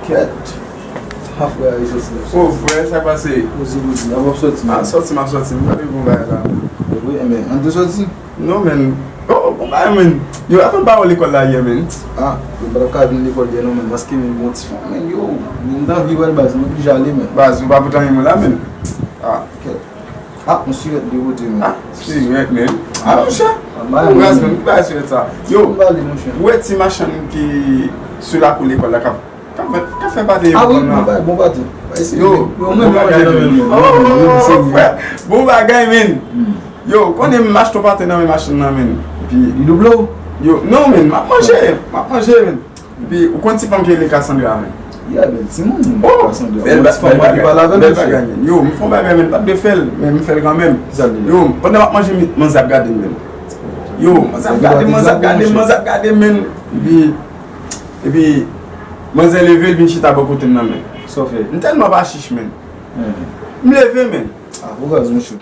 Ket. Afwe a iso se. Oh, frère, ça passe. Ozi. A wap soti. Ah, sorti, m'a sorti. M'a vu bon bail là. Oui, men. An te soti? Non, men. Oh, bon bail, men. Yo, attends pas à l'école là hier, men. Ah, yo baka vin l'école de non men. Baske men bon ti fon. Men yo, men dan vi wèl baz. Mwen pi jale men. Baz, ou pas pour t'en là, men. Ah, Ket. Ah, mwen suret de wote men. ah, si, men. Ah, mon cher. Ba Congrats, men. Pas sur ça. Yo, Ba li mon chen. où est-ce machin qui sur la pour l'école là, qu'a fait pas de Ah oui, bon bati. Yo, Yo men manje nan men. Oh, frère. Bon bagay, men. Yo, quand on marche ton partenaire dans mes machines, men. Puis, Li doublou? yo, non, men, m'a mangé, men. Puis, ou quand tu fais que les Cassandra, men. Ya bel ti moun. Oh, bel bagay, bel bagay. Yo, me font bagay, men, pas de fel, mais me fait quand même. Yo, pendant que manger, mon zap garder, men. Yo, mon zap garder, men. Et puis, mon zap lever, vin chita beaucoup de temps, men. So fe. Tellement pas chiche, men. Me lever, men. Ah, vous gaz mon chou.